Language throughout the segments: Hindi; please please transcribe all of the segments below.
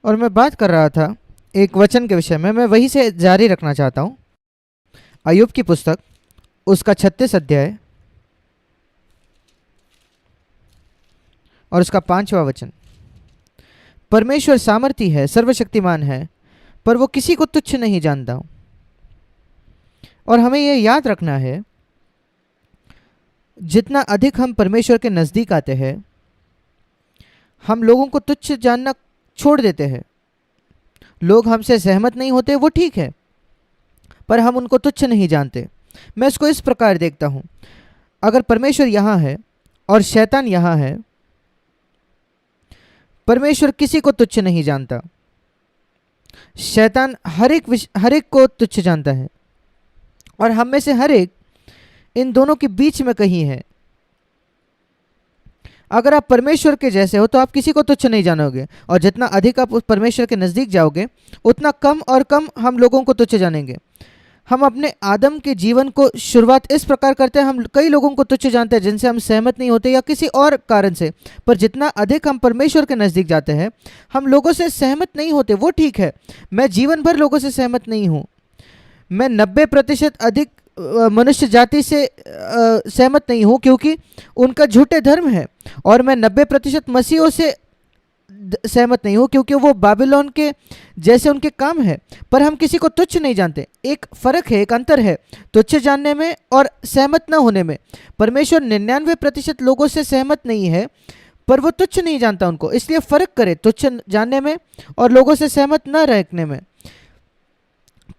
और मैं बात कर रहा था एक वचन के विषय में, मैं वहीं से जारी रखना चाहता हूँ। अय्यूब की पुस्तक, उसका 36 अध्याय और उसका 5वां वचन। परमेश्वर सामर्थी है, सर्वशक्तिमान है, पर वो किसी को तुच्छ नहीं जानता। और हमें यह याद रखना है, जितना अधिक हम परमेश्वर के नज़दीक आते हैं, हम लोगों को तुच्छ जानना छोड़ देते हैं। लोग हमसे सहमत नहीं होते, वो ठीक है, पर हम उनको तुच्छ नहीं जानते। मैं इसको इस प्रकार देखता हूँ, अगर परमेश्वर यहाँ है और शैतान यहाँ है, परमेश्वर किसी को तुच्छ नहीं जानता। शैतान हर एक को तुच्छ जानता है, और हम में से हर एक इन दोनों के बीच में कहीं है। अगर आप परमेश्वर के जैसे हो तो आप किसी को तुच्छ नहीं जानोगे, और जितना अधिक आप उस परमेश्वर के नज़दीक जाओगे, उतना कम और कम हम लोगों को तुच्छ जानेंगे। हम अपने आदम के जीवन को शुरुआत इस प्रकार करते हैं, हम कई लोगों को तुच्छ जानते हैं जिनसे हम सहमत नहीं होते या किसी और कारण से। पर जितना अधिक हम परमेश्वर के नज़दीक जाते हैं, हम लोगों से सहमत नहीं होते, वो ठीक है। मैं जीवन भर लोगों से सहमत नहीं हूँ। मैं 90% अधिक मनुष्य जाति से सहमत नहीं हूँ, क्योंकि उनका झूठे धर्म है। और मैं 90% मसीहों से सहमत नहीं हूँ, क्योंकि वो बाबिलोन के जैसे उनके काम है। पर हम किसी को तुच्छ नहीं जानते। एक फ़र्क है, एक अंतर है तुच्छ जानने में और सहमत न होने में। परमेश्वर 99% लोगों से सहमत नहीं है, पर वो तुच्छ नहीं जानता उनको। इसलिए फ़र्क करे तुच्छ जानने में और लोगों से सहमत न रखने में।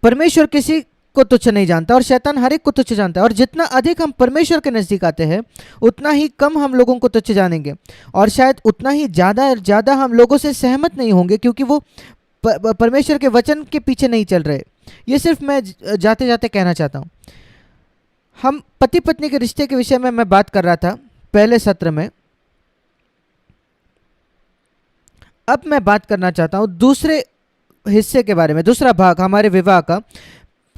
परमेश्वर किसी को तुच्छ नहीं जानता और शैतान हर एक को तुच्छ जानता है। और जितना अधिक हम परमेश्वर के नज़दीक आते हैं, उतना ही कम हम लोगों को तुच्छ जानेंगे, और शायद उतना ही ज़्यादा हम लोगों से सहमत नहीं होंगे, क्योंकि वो परमेश्वर के वचन के पीछे नहीं चल रहे। ये सिर्फ मैं जाते जाते कहना चाहता हूँ। हम पति पत्नी के रिश्ते के विषय में मैं बात कर रहा था पहले सत्र में। अब मैं बात करना चाहता हूँ दूसरे हिस्से के बारे में, दूसरा भाग हमारे विवाह का।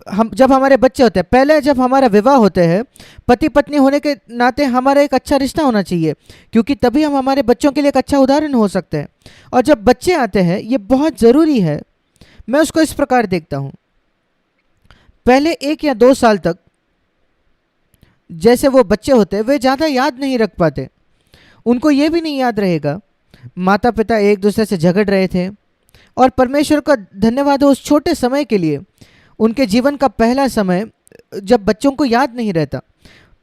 हम जब हमारे बच्चे होते हैं, पहले जब हमारा विवाह होते हैं, पति पत्नी होने के नाते हमारा एक अच्छा रिश्ता होना चाहिए, क्योंकि तभी हम हमारे बच्चों के लिए एक अच्छा उदाहरण हो सकते हैं। और जब बच्चे आते हैं, ये बहुत ज़रूरी है। मैं उसको इस प्रकार देखता हूँ, पहले 1 या 2 साल तक जैसे वो बच्चे होते हैं, वे ज़्यादा याद नहीं रख पाते। उनको ये भी नहीं याद रहेगा माता पिता एक दूसरे से झगड़ रहे थे। और परमेश्वर का धन्यवाद हो उस छोटे समय के लिए, उनके जीवन का पहला समय जब बच्चों को याद नहीं रहता।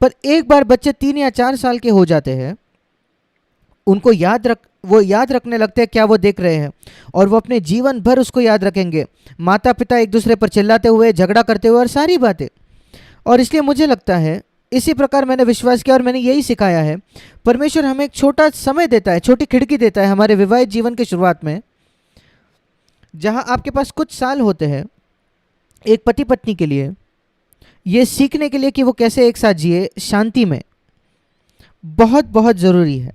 पर एक बार बच्चे 3 या 4 साल के हो जाते हैं, उनको वो याद रखने लगते हैं क्या वो देख रहे हैं, और वो अपने जीवन भर उसको याद रखेंगे। माता पिता एक दूसरे पर चिल्लाते हुए, झगड़ा करते हुए और सारी बातें। और इसलिए मुझे लगता है, इसी प्रकार मैंने विश्वास किया और मैंने यही सिखाया है, परमेश्वर हमें एक छोटा समय देता है, छोटी खिड़की देता है हमारे विवाहित जीवन की शुरुआत में, जहाँ आपके पास कुछ साल होते हैं एक पति पत्नी के लिए, ये सीखने के लिए कि वो कैसे एक साथ जिए शांति में। बहुत बहुत ज़रूरी है।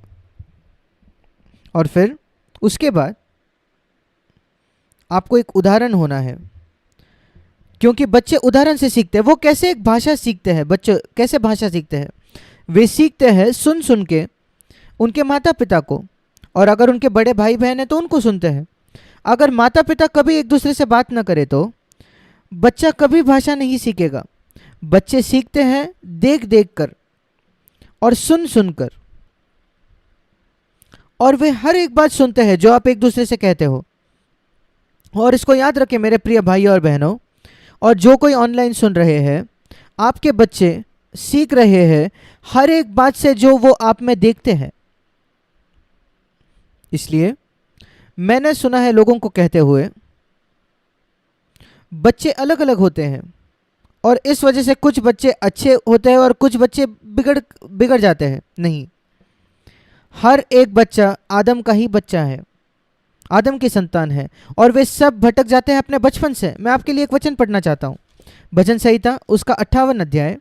और फिर उसके बाद आपको एक उदाहरण होना है, क्योंकि बच्चे उदाहरण से सीखते हैं। वो कैसे एक भाषा सीखते हैं, बच्चे कैसे भाषा सीखते हैं? वे सीखते हैं सुन सुन के उनके माता पिता को, और अगर उनके बड़े भाई बहन हैं तो उनको सुनते हैं। अगर माता पिता कभी एक दूसरे से बात ना करे तो बच्चा कभी भाषा नहीं सीखेगा। बच्चे सीखते हैं देख देख कर और सुन सुन कर, और वे हर एक बात सुनते हैं जो आप एक दूसरे से कहते हो। और इसको याद रखें मेरे प्रिय भाइयों और बहनों, और जो कोई ऑनलाइन सुन रहे हैं, आपके बच्चे सीख रहे हैं हर एक बात से जो वो आप में देखते हैं। इसलिए मैंने सुना है लोगों को कहते हुए, बच्चे अलग अलग होते हैं, और इस वजह से कुछ बच्चे अच्छे होते हैं और कुछ बच्चे बिगड़ जाते हैं। नहीं, हर एक बच्चा आदम का ही बच्चा है, आदम की संतान है, और वे सब भटक जाते हैं अपने बचपन से। मैं आपके लिए एक वचन पढ़ना चाहता हूँ, भजन संहिता उसका 58 अध्याय,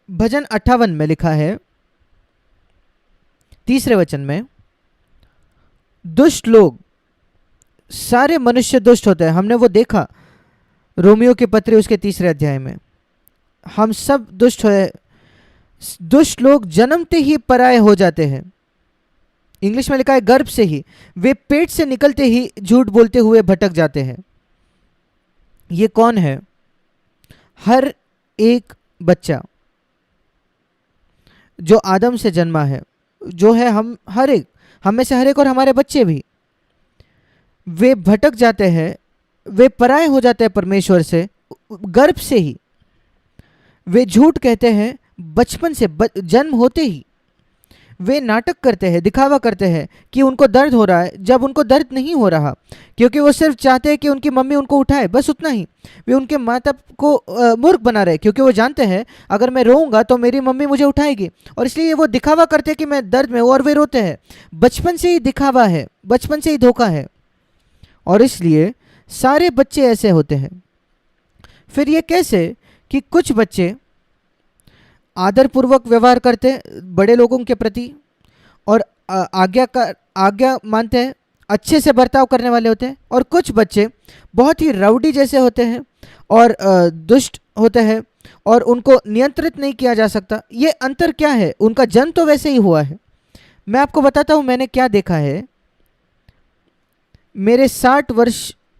भजन 58 में लिखा है 3 वचन में, दुष्ट लोग, सारे मनुष्य दुष्ट होते हैं। हमने वो देखा रोमियो के पत्री उसके 3 अध्याय में, हम सब दुष्ट हुए। दुष्ट लोग जन्मते ही पराये हो जाते हैं। इंग्लिश में लिखा है गर्भ से ही, वे पेट से निकलते ही झूठ बोलते हुए भटक जाते हैं। ये कौन है? हर एक बच्चा जो आदम से जन्मा है, जो है हम हर एक, हम में से हर एक और हमारे बच्चे भी, वे भटक जाते हैं, वे पराये हो जाते हैं परमेश्वर से गर्भ से ही। वे झूठ कहते हैं बचपन से, जन्म होते ही वे नाटक करते हैं, दिखावा करते हैं कि उनको दर्द हो रहा है, जब उनको दर्द नहीं हो रहा, क्योंकि वो सिर्फ चाहते हैं कि उनकी मम्मी उनको उठाए, बस उतना ही। वे उनके माता को मूर्ख बना रहे, क्योंकि वो जानते हैं अगर मैं रोऊंगा तो मेरी मम्मी मुझे उठाएगी, और इसलिए वो दिखावा करते हैं कि मैं दर्द में हूँ, और वे रोते हैं। बचपन से ही दिखावा है, बचपन से ही धोखा है, और इसलिए सारे बच्चे ऐसे होते हैं। फिर ये कैसे कि कुछ बच्चे आदरपूर्वक व्यवहार करते हैं बड़े लोगों के प्रति, और आज्ञा मानते हैं, अच्छे से बर्ताव करने वाले होते हैं, और कुछ बच्चे बहुत ही राउडी जैसे होते हैं और दुष्ट होते हैं, और उनको नियंत्रित नहीं किया जा सकता। ये अंतर क्या है? उनका जन्म तो वैसे ही हुआ है। मैं आपको बताता हूँ मैंने क्या देखा है। मेरे 60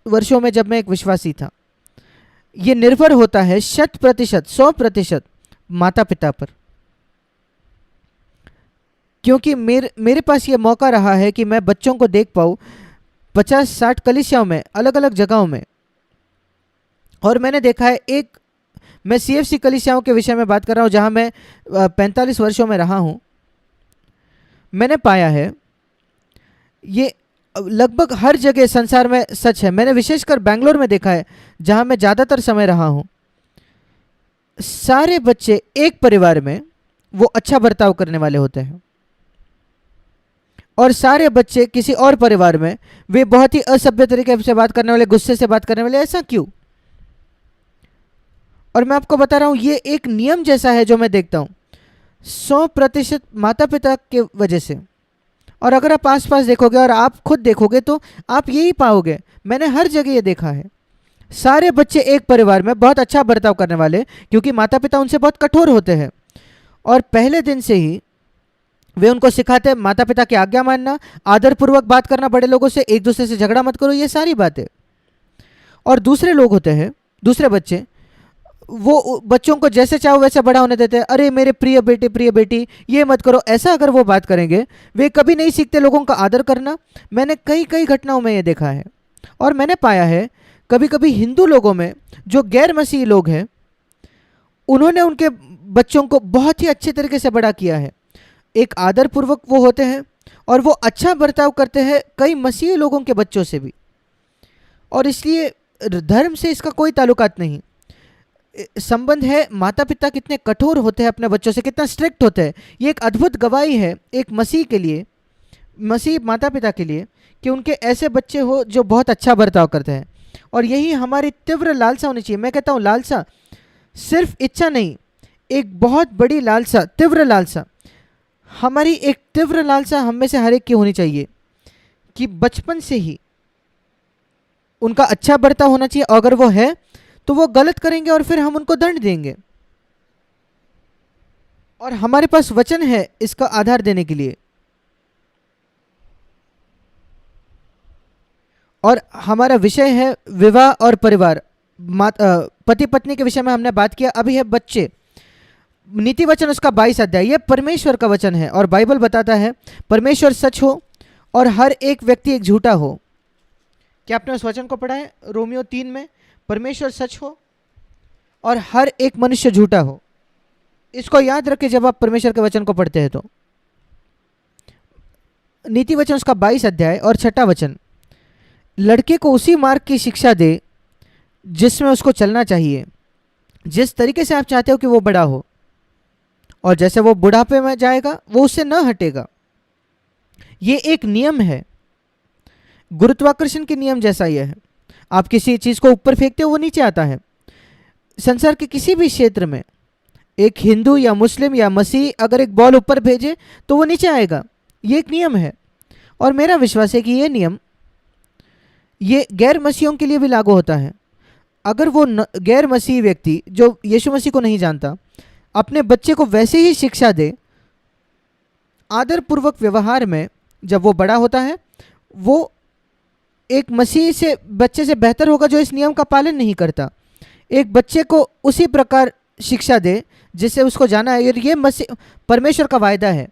वर्षों में जब मैं एक विश्वासी था, ये निर्भर होता है 100% माता पिता पर, क्योंकि मेरे पास ये मौका रहा है कि मैं बच्चों को देख पाऊँ 50-60 कलीसियाओं में, अलग अलग जगहों में। और मैंने देखा है, एक मैं CFC कलीसियाओं के विषय में बात कर रहा हूँ जहाँ मैं 45 वर्षों में रहा हूँ। मैंने पाया है ये लगभग हर जगह संसार में सच है। मैंने विशेषकर बेंगलोर में देखा है जहाँ मैं ज़्यादातर समय रहा हूँ। सारे बच्चे एक परिवार में वो अच्छा बर्ताव करने वाले होते हैं, और सारे बच्चे किसी और परिवार में वे बहुत ही असभ्य तरीके से बात करने वाले, गुस्से से बात करने वाले। ऐसा क्यों? और मैं आपको बता रहा हूं, ये एक नियम जैसा है जो मैं देखता हूं, 100% माता पिता के वजह से। और अगर आप आसपास देखोगे और आप खुद देखोगे तो आप यही पाओगे। मैंने हर जगह ये देखा है, सारे बच्चे एक परिवार में बहुत अच्छा बर्ताव करने वाले, क्योंकि माता पिता उनसे बहुत कठोर होते हैं, और पहले दिन से ही वे उनको सिखाते हैं माता पिता की आज्ञा मानना, आदरपूर्वक बात करना बड़े लोगों से, एक दूसरे से झगड़ा मत करो, ये सारी बातें। और दूसरे लोग होते हैं, दूसरे बच्चे, वो बच्चों को जैसे चाहो वैसे बड़ा होने देते हैं। अरे मेरे प्रिय बेटे प्रिय बेटी, ये मत करो, ऐसा अगर वो बात करेंगे, वे कभी नहीं सीखते लोगों का आदर करना। मैंने कई कई घटनाओं में ये देखा है। और मैंने पाया है कभी कभी हिंदू लोगों में जो गैर मसीही लोग हैं, उन्होंने उनके बच्चों को बहुत ही अच्छे तरीके से बड़ा किया है। एक आदरपूर्वक वो होते हैं, और वो अच्छा बर्ताव करते हैं कई मसीही लोगों के बच्चों से भी। और इसलिए धर्म से इसका कोई ताल्लुकात नहीं, संबंध है माता पिता कितने कठोर होते हैं अपने बच्चों से, कितना स्ट्रिक्ट होते हैं। ये एक अद्भुत गवाही है एक मसीह के लिए, मसीह माता पिता के लिए, कि उनके ऐसे बच्चे हो जो बहुत अच्छा बर्ताव करते हैं। और यही हमारी तीव्र लालसा होनी चाहिए। मैं कहता हूँ लालसा, सिर्फ इच्छा नहीं, एक बहुत बड़ी लालसा, तीव्र लालसा। हमारी एक तीव्र लालसा हम में से हर एक की होनी चाहिए कि बचपन से ही उनका अच्छा बर्ताव होना चाहिए। अगर वो है तो वो गलत करेंगे और फिर हम उनको दंड देंगे, और हमारे पास वचन है इसका आधार देने के लिए। और हमारा विषय है विवाह और परिवार। पति पत्नी के विषय में हमने बात किया। अभी है बच्चे। नीति वचन उसका 22 अध्याय, ये परमेश्वर का वचन है, और बाइबल बताता है परमेश्वर सच हो और हर एक व्यक्ति एक झूठा हो। क्या आपने उस वचन को पढ़ा है? रोमियो 3 में परमेश्वर सच हो और हर एक मनुष्य झूठा हो। इसको याद रखें जब आप परमेश्वर के वचन को पढ़ते हैं तो। नीति वचन उसका 22 अध्याय और 6 वचन, लड़के को उसी मार्ग की शिक्षा दे जिसमें उसको चलना चाहिए, जिस तरीके से आप चाहते हो कि वो बड़ा हो, और जैसे वो बुढ़ापे में जाएगा वो उससे न हटेगा। ये एक नियम है, गुरुत्वाकर्षण के नियम जैसा यह है। आप किसी चीज़ को ऊपर फेंकते हो वो नीचे आता है। संसार के किसी भी क्षेत्र में एक हिंदू या मुस्लिम या मसीह अगर एक बॉल ऊपर भेजे तो वो नीचे आएगा। ये एक नियम है, और मेरा विश्वास है कि ये नियम ये गैर मसीहों के लिए भी लागू होता है। अगर वो गैर मसीही व्यक्ति जो यीशु मसीह को नहीं जानता अपने बच्चे को वैसे ही शिक्षा दे, आदरपूर्वक व्यवहार में जब वो बड़ा होता है, वो एक मसीह से बच्चे से बेहतर होगा जो इस नियम का पालन नहीं करता। एक बच्चे को उसी प्रकार शिक्षा दे जिससे उसको जाना है। और ये मसीह परमेश्वर का वायदा है।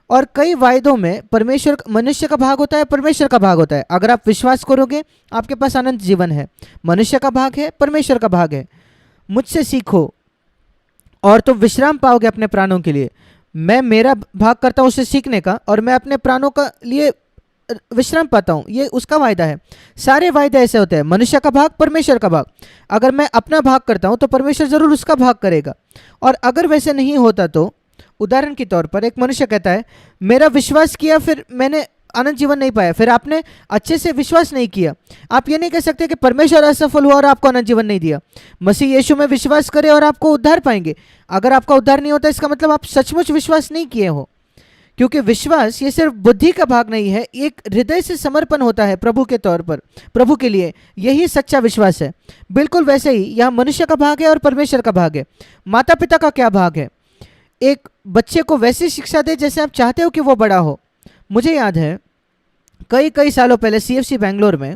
और कई वायदों में परमेश्वर मनुष्य का भाग होता है, परमेश्वर का भाग होता है। अगर आप विश्वास करोगे आपके पास अनंत जीवन है। मनुष्य का भाग है, परमेश्वर का भाग है। मुझसे सीखो और तुम विश्राम पाओगे अपने प्राणों के लिए। मैं मेरा भाग करता हूँ उससे सीखने का, और मैं अपने प्राणों का लिए विश्राम पाता हूँ। ये उसका वायदा है। सारे वायदे ऐसे होते हैं, मनुष्य का भाग, परमेश्वर का भाग। अगर मैं अपना भाग करता हूँ तो परमेश्वर जरूर उसका भाग करेगा। और अगर वैसे नहीं होता तो, उदाहरण के तौर पर एक मनुष्य कहता है मेरा विश्वास किया फिर मैंने अनंत जीवन नहीं पाया, फिर आपने अच्छे से विश्वास नहीं किया। आप ये नहीं कह सकते कि परमेश्वर असफल हुआ और आपको अनंत जीवन नहीं दिया। मसीह यीशु में विश्वास करें और आपको उद्धार पाएंगे। अगर आपका उद्धार नहीं होता इसका मतलब आप सचमुच विश्वास नहीं किए हो। क्योंकि विश्वास ये सिर्फ बुद्धि का भाग नहीं है, एक हृदय से समर्पण होता है प्रभु के तौर पर, प्रभु के लिए। यही सच्चा विश्वास है। बिल्कुल वैसे ही यहाँ मनुष्य का भाग है और परमेश्वर का भाग है। माता पिता का क्या भाग है? एक बच्चे को वैसी शिक्षा दे जैसे आप चाहते हो कि वो बड़ा हो। मुझे याद है कई कई सालों पहले सीएफसी बैंगलोर में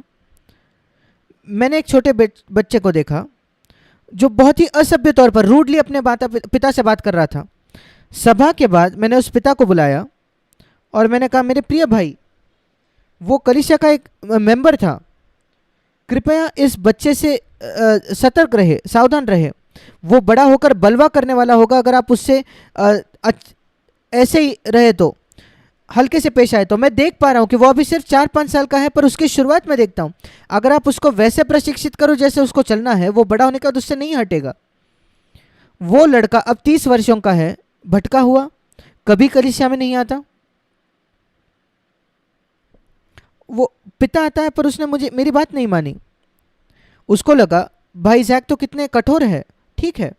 मैंने एक छोटे बच्चे को देखा जो बहुत ही असभ्य तौर पर रूडली अपने माता पिता से बात कर रहा था। सभा के बाद मैंने उस पिता को बुलाया और मैंने कहा मेरे प्रिय भाई, वो कलीसिया का एक मेंबर था, कृपया इस बच्चे से सतर्क रहे, सावधान रहे। वो बड़ा होकर बलवा करने वाला होगा। अगर आप उससे ऐसे ही रहे तो, हल्के से पेश आए तो। मैं देख पा रहा हूँ कि वो अभी सिर्फ 4-5 साल का है, पर उसकी शुरुआत में देखता हूँ। अगर आप उसको वैसे प्रशिक्षित करो जैसे उसको चलना है, वो बड़ा होने के बाद उससे नहीं हटेगा। वो लड़का अब 30 वर्षों का है, भटका हुआ, कभी कलीसिया में नहीं आता। वो पिता आता है पर उसने मेरी बात नहीं मानी। उसको लगा भाई जैक तो कितने कठोर है। ठीक है,